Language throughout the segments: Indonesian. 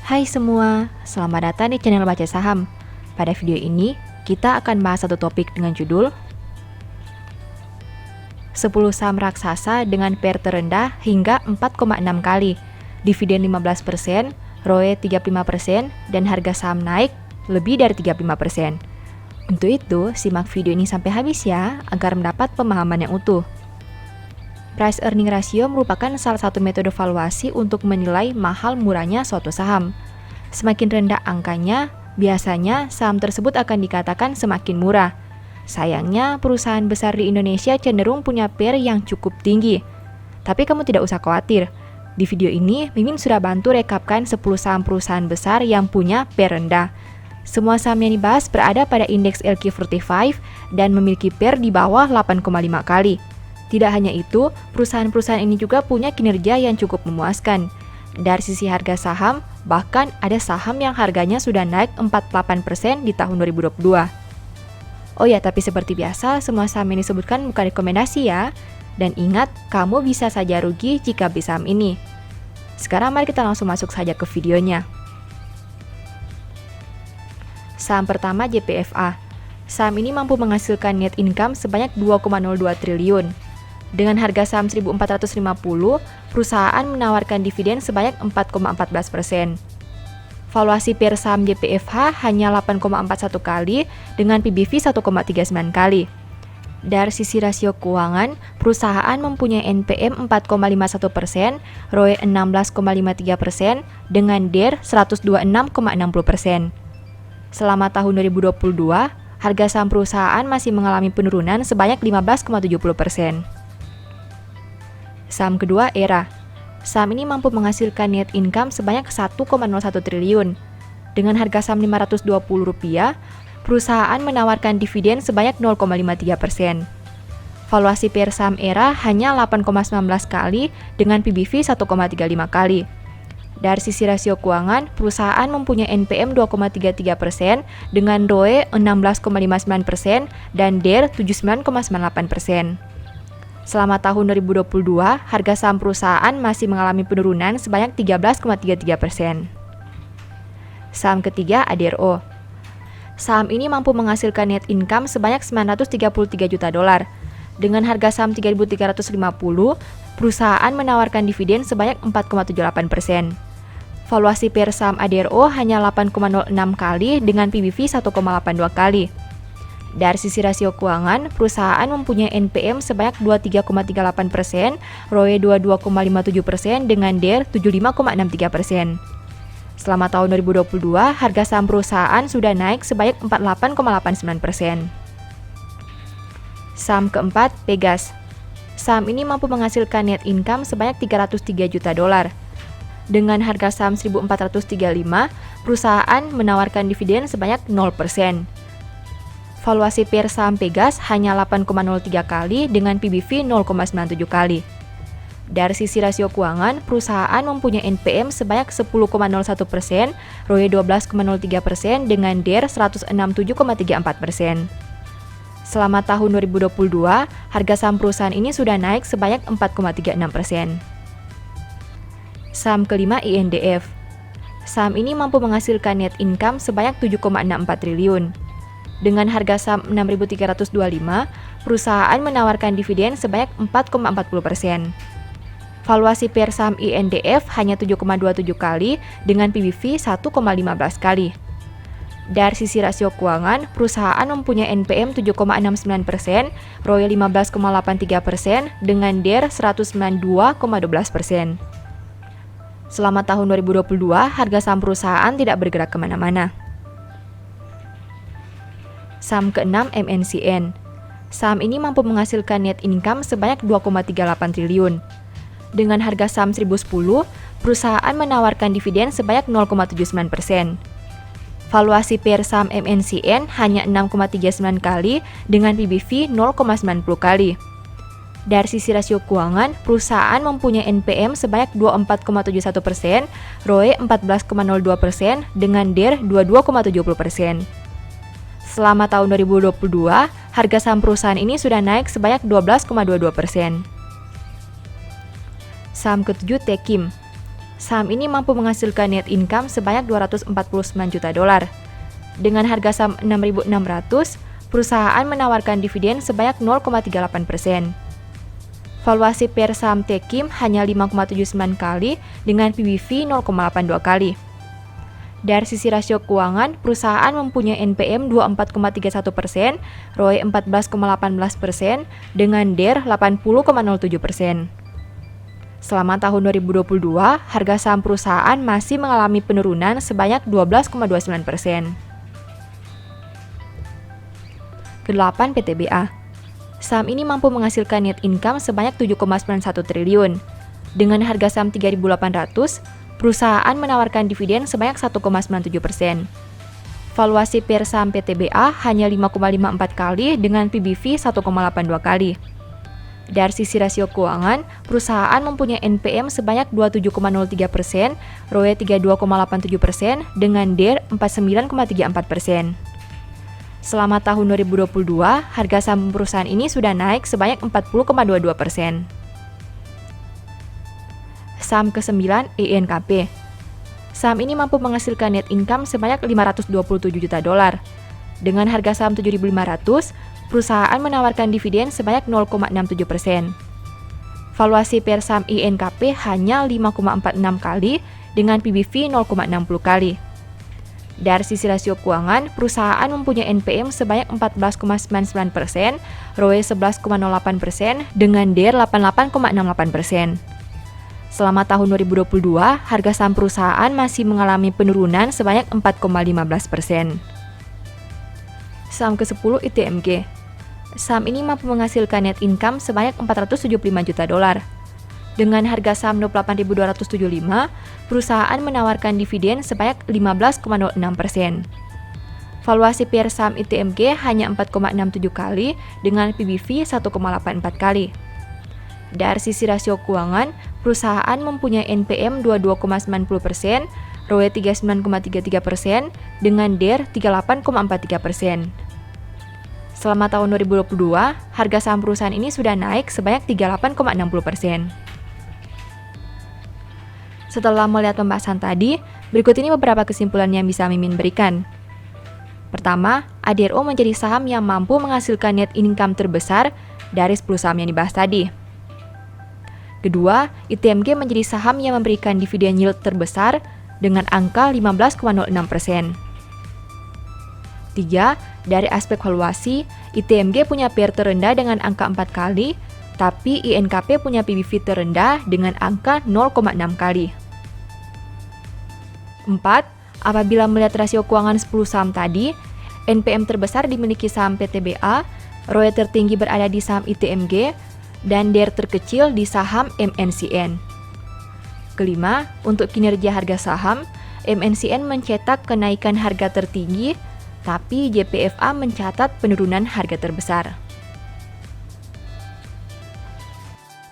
Hai semua, selamat datang di channel Baca Saham. Pada video ini, kita akan bahas satu topik dengan judul 10 saham raksasa dengan PER terendah hingga 4,6 kali, dividen 15%, ROE 35%, dan harga saham naik lebih dari 35%. Untuk itu, simak video ini sampai habis ya, agar mendapat pemahaman yang utuh. Price earning ratio merupakan salah satu metode valuasi untuk menilai mahal murahnya suatu saham. Semakin rendah angkanya, biasanya saham tersebut akan dikatakan semakin murah. Sayangnya, perusahaan besar di Indonesia cenderung punya PER yang cukup tinggi. Tapi kamu tidak usah khawatir. Di video ini, Mimin sudah bantu rekapkan 10 saham perusahaan besar yang punya PER rendah. Semua saham yang dibahas berada pada indeks LQ45 dan memiliki PER di bawah 8,5 kali. Tidak hanya itu, perusahaan-perusahaan ini juga punya kinerja yang cukup memuaskan. Dari sisi harga saham, bahkan ada saham yang harganya sudah naik 48% di tahun 2022. Oh ya, tapi seperti biasa, semua saham yang disebutkan bukan rekomendasi ya. Dan ingat, kamu bisa saja rugi jika beli saham ini. Sekarang mari kita langsung masuk saja ke videonya. Saham pertama JPFA. Saham ini mampu menghasilkan net income sebanyak 2,02 triliun. Dengan harga saham 1.450, perusahaan menawarkan dividen sebanyak 4,14%. Valuasi PER saham JPFH hanya 8,41 kali dengan PBV 1,39 kali. Dari sisi rasio keuangan, perusahaan mempunyai NPM 4,51%, ROE 16,53%, dengan DER 126,60%. Selama tahun 2022, harga saham perusahaan masih mengalami penurunan sebanyak 15,70%. Saham kedua, ERA. Saham ini mampu menghasilkan net income sebanyak 1,01 triliun. Dengan harga saham Rp520, perusahaan menawarkan dividen sebanyak 0,53%. Valuasi PER saham ERA hanya 8,19 kali dengan PBV 1,35 kali. Dari sisi rasio keuangan, perusahaan mempunyai NPM 2,33% dengan ROE 16,59% dan DER 79,98%. Selama tahun 2022, harga saham perusahaan masih mengalami penurunan sebanyak 13,33%. Saham ketiga, ADRO. Saham ini mampu menghasilkan net income sebanyak $933 juta. Dengan harga saham 3.350, perusahaan menawarkan dividen sebanyak 4,78%. Valuasi PER saham ADRO hanya 8,06 kali dengan PBV 1,82 kali. Dari sisi rasio keuangan, perusahaan mempunyai NPM sebanyak 23,38%, ROE 22,57% dengan DER 75,63%. Selama tahun 2022, harga saham perusahaan sudah naik sebanyak 48,89%. Saham keempat, Pegas. Saham ini mampu menghasilkan net income sebanyak $303 juta. Dengan harga saham 1.435, perusahaan menawarkan dividen sebanyak 0%. Valuasi PER saham Pegas hanya 8,03 kali dengan PBV 0,97 kali. Dari sisi rasio keuangan, perusahaan mempunyai NPM sebanyak 10,01%, ROE 12,03% dengan DER 167,34%. Selama tahun 2022, harga saham perusahaan ini sudah naik sebanyak 4,36%. Saham kelima, INDF. Saham ini mampu menghasilkan net income sebanyak 7,64 triliun. Dengan harga saham 6.325, perusahaan menawarkan dividen sebanyak 4,40%. Valuasi PER saham INDF hanya 7,27 kali dengan PBV 1,15 kali. Dari sisi rasio keuangan, perusahaan mempunyai NPM 7,69%, ROE 15,83% dengan DER 192,12%. Selama tahun 2022, harga saham perusahaan tidak bergerak kemana-mana. Saham keenam, MNCN. Saham ini mampu menghasilkan net income sebanyak 2,38 triliun. Dengan harga saham 1.010, perusahaan menawarkan dividen sebanyak 0,79%. Valuasi PER saham MNCN hanya 6,39 kali dengan PBV 0,90 kali. Dari sisi rasio keuangan, perusahaan mempunyai NPM sebanyak 24,71%, ROE 14,02% dengan DER 22,70%. Selama tahun 2022, harga saham perusahaan ini sudah naik sebanyak 12,22%. Saham ketujuh, Tekim. Saham ini mampu menghasilkan net income sebanyak 249 juta dolar. Dengan harga saham 6.600, perusahaan menawarkan dividen sebanyak 0,38%. Valuasi per saham Techim hanya 5,79 kali dengan PBV 0,82 kali. Dari sisi rasio keuangan, perusahaan mempunyai NPM 24,31%, ROE 14,18%, dengan DER 80,07%. Selama tahun 2022, harga saham perusahaan masih mengalami penurunan sebanyak 12,29%. Ke-8 PTBA. Saham ini mampu menghasilkan net income sebanyak 7,91 triliun. Dengan harga saham 3.800, perusahaan menawarkan dividen sebanyak 1,97%. Valuasi per saham PTBA hanya 5,54 kali dengan PBV 1,82 kali. Dari sisi rasio keuangan, perusahaan mempunyai NPM sebanyak 27,03%, ROE 32,87%, dengan DER 49,34%. Selama tahun 2022, harga saham perusahaan ini sudah naik sebanyak 40,22%. Saham ke-9 INKP. Saham ini mampu menghasilkan net income sebanyak 527 juta dolar. Dengan harga saham 7.500, perusahaan menawarkan dividen sebanyak 0,67%. Valuasi per saham INKP hanya 5,46 kali dengan PBV 0,60 kali. Dari sisi rasio keuangan, perusahaan mempunyai NPM sebanyak 14,99%, ROE 11,08%, dengan DER 88,68%. Selama tahun 2022, harga saham perusahaan masih mengalami penurunan sebanyak 4,15%. Saham ke-10 ITMG. Saham ini mampu menghasilkan net income sebanyak 475 juta dolar. Dengan harga saham 28.275, perusahaan menawarkan dividen sebanyak 15,06%. Valuasi per saham ITMG hanya 4,67 kali dengan PBV 1,84 kali. Dari sisi rasio keuangan, perusahaan mempunyai NPM 22,90%, ROE 39,33%, dengan DER 38,43%. Selama tahun 2022, harga saham perusahaan ini sudah naik sebanyak 38,60%. Setelah melihat pembahasan tadi, berikut ini beberapa kesimpulan yang bisa Mimin berikan. Pertama, ADRO menjadi saham yang mampu menghasilkan net income terbesar dari 10 saham yang dibahas tadi. Kedua, ITMG menjadi saham yang memberikan dividen yield terbesar dengan angka 15,06%. Tiga, dari aspek valuasi, ITMG punya PER terendah dengan angka 4 kali, tapi INKP punya PBV terendah dengan angka 0,6 kali. 4. Apabila melihat rasio keuangan 10 saham tadi, NPM terbesar dimiliki saham PTBA, ROE tertinggi berada di saham ITMG, dan DER terkecil di saham MNCN. Kelima, untuk kinerja harga saham, MNCN mencetak kenaikan harga tertinggi, tapi JPFA mencatat penurunan harga terbesar.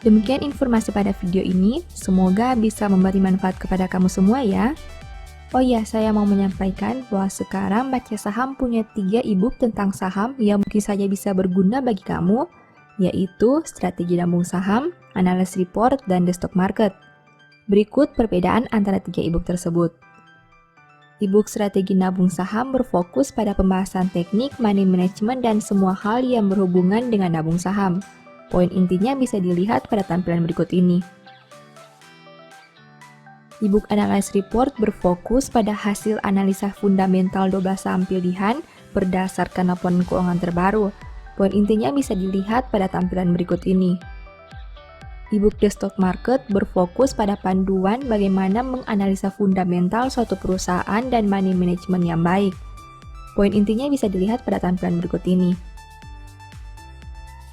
Demikian informasi pada video ini, semoga bisa memberi manfaat kepada kamu semua ya. Oh iya, saya mau menyampaikan bahwa sekarang Baca Saham punya 3 e-book tentang saham yang mungkin saja bisa berguna bagi kamu, yaitu Strategi Nabung Saham, Analysis Report, dan The Stock Market. Berikut perbedaan antara 3 e-book tersebut. E-book Strategi Nabung Saham berfokus pada pembahasan teknik, money management, dan semua hal yang berhubungan dengan nabung saham. Poin intinya bisa dilihat pada tampilan berikut ini. E-book Analysis Report berfokus pada hasil analisa fundamental 12 saham pilihan berdasarkan laporan keuangan terbaru. Poin intinya bisa dilihat pada tampilan berikut ini. E-book The Stock Market berfokus pada panduan bagaimana menganalisa fundamental suatu perusahaan dan money management yang baik. Poin intinya bisa dilihat pada tampilan berikut ini.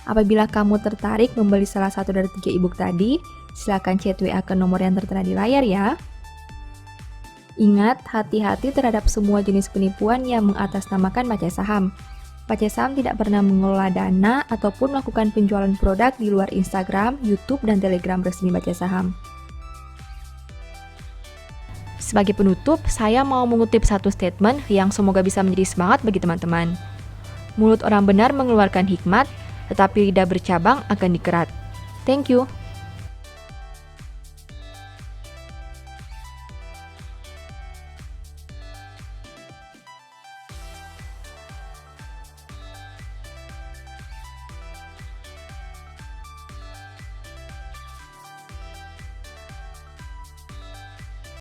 Apabila kamu tertarik membeli salah satu dari 3 e-book tadi, silakan chat WA ke nomor yang tertera di layar ya. Ingat, hati-hati terhadap semua jenis penipuan yang mengatasnamakan Baca Saham. Baca Saham tidak pernah mengelola dana ataupun melakukan penjualan produk di luar Instagram, YouTube, dan Telegram resmi Baca Saham. Sebagai penutup, saya mau mengutip satu statement yang semoga bisa menjadi semangat bagi teman-teman. Mulut orang benar mengeluarkan hikmat, tetapi lidah bercabang akan dikerat. Thank you.